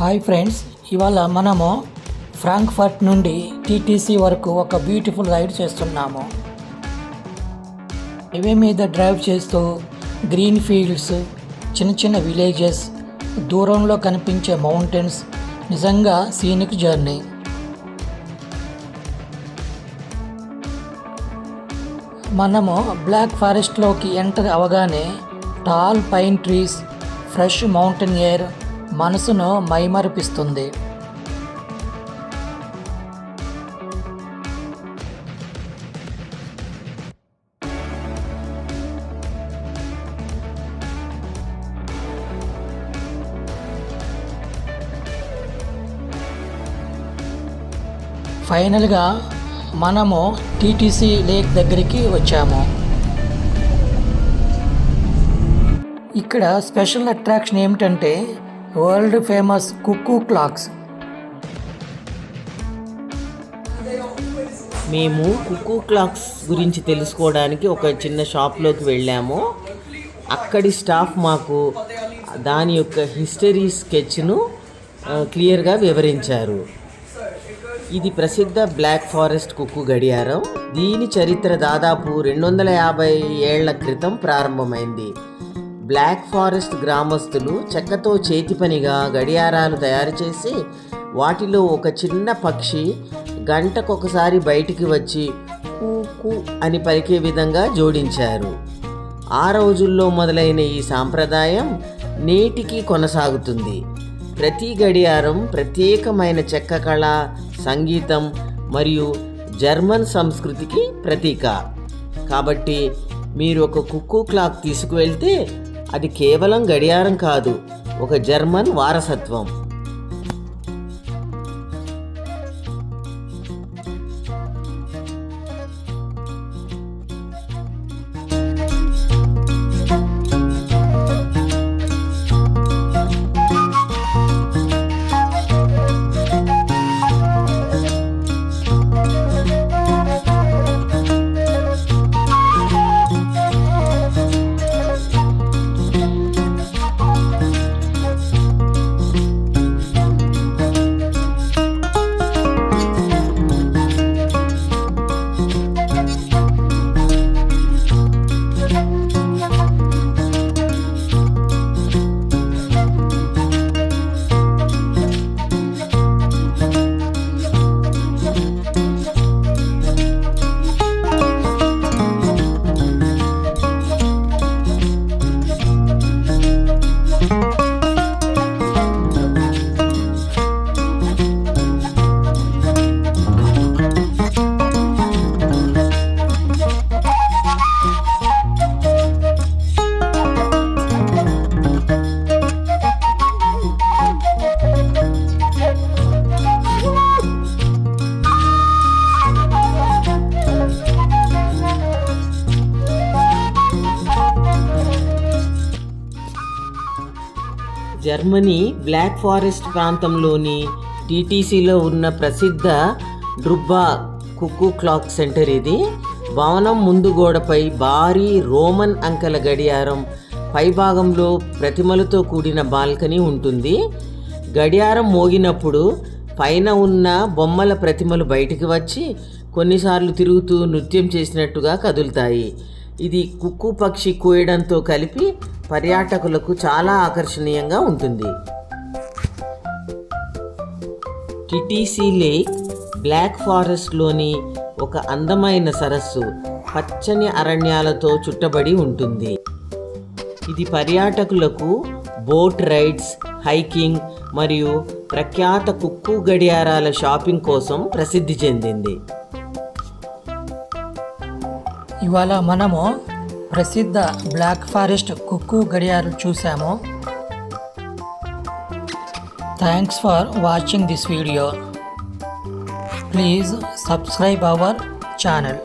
Hi friends, ఇవాళ మనము Frankfurt నుండి టీటీసీ వరకు ఒక బ్యూటిఫుల్ రైడ్ చేస్తున్నాము. హైవే మీద డ్రైవ్ చేస్తూ గ్రీన్ ఫీల్డ్స్, చిన్న చిన్న విలేజెస్, దూరంలో కనిపించే మౌంటైన్స్, నిజంగా సీనిక్ జర్నీ. మనము బ్లాక్ ఫారెస్ట్లోకి ఎంటర్ అవగానే tall pine trees, fresh mountain air మనసును మైమరిపిస్తుంది. ఫైనల్గా మనము టీటీసీ లేక్ దగ్గరికి వచ్చాము. ఇక్కడ స్పెషల్ అట్రాక్షన్ ఏమిటంటే వరల్డ్ ఫేమస్ కుక్కూ క్లాక్స్. మేము కుక్కూ క్లాక్స్ గురించి తెలుసుకోవడానికి ఒక చిన్న షాప్లోకి వెళ్ళాము. అక్కడి స్టాఫ్ మాకు దాని యొక్క హిస్టరీ స్కెచ్ను క్లియర్గా వివరించారు. ఇది ప్రసిద్ధ బ్లాక్ ఫారెస్ట్ కుక్కు గడియారం. దీని చరిత్ర దాదాపు 250 ఏళ్ల క్రితం ప్రారంభమైంది. బ్లాక్ ఫారెస్ట్ గ్రామస్తులు చెక్కతో చేతి పనిగా గడియారాలు తయారు చేసి వాటిలో ఒక చిన్న పక్షి గంటకొకసారి బయటికి వచ్చి కూకు అని పలికే విధంగా జోడించారు. ఆ రోజుల్లో మొదలైన ఈ సాంప్రదాయం నేటికి కొనసాగుతుంది. ప్రతి గడియారం ప్రత్యేకమైన చెక్క కళ, సంగీతం మరియు జర్మన్ సంస్కృతికి ప్రతీక. కాబట్టి మీరు ఒక కుక్కూ క్లాక్ తీసుకువెళ్తే అది కేవలం గడియారం కాదు, ఒక జర్మన్ వారసత్వం. జర్మనీ బ్లాక్ ఫారెస్ట్ ప్రాంతంలోని టీటీసీలో ఉన్న ప్రసిద్ధ డ్రుబ్బా కుక్కూ క్లాక్ సెంటర్ ఇది. భవనం ముందు గోడపై భారీ రోమన్ అంకెల గడియారం, పైభాగంలో ప్రతిమలతో కూడిన బాల్కనీ ఉంటుంది. గడియారం మోగినప్పుడు పైన ఉన్న బొమ్మల ప్రతిమలు బయటికి వచ్చి కొన్నిసార్లు తిరుగుతూ నృత్యం చేసినట్టుగా కదులుతాయి. ఇది కుక్కూ పక్షి కోయడంతో కలిపి పర్యాటకులకు చాలా ఆకర్షణీయంగా ఉంటుంది. టిటిసి లేక్ బ్లాక్ ఫారెస్ట్లోని ఒక అందమైన సరస్సు, పచ్చని అరణ్యాలతో చుట్టబడి ఉంటుంది. ఇది పర్యాటకులకు బోట్ రైడ్స్, హైకింగ్ మరియు ప్రఖ్యాత కుక్కూ గడియారాల షాపింగ్ కోసం ప్రసిద్ధి చెందింది. ఇవాళ మనము ప్రసిద్ధ బ్లాక్ ఫారెస్ట్ కుక్కూ గడియారాలు చూసాము. Thanks for watching this video. Please subscribe our channel.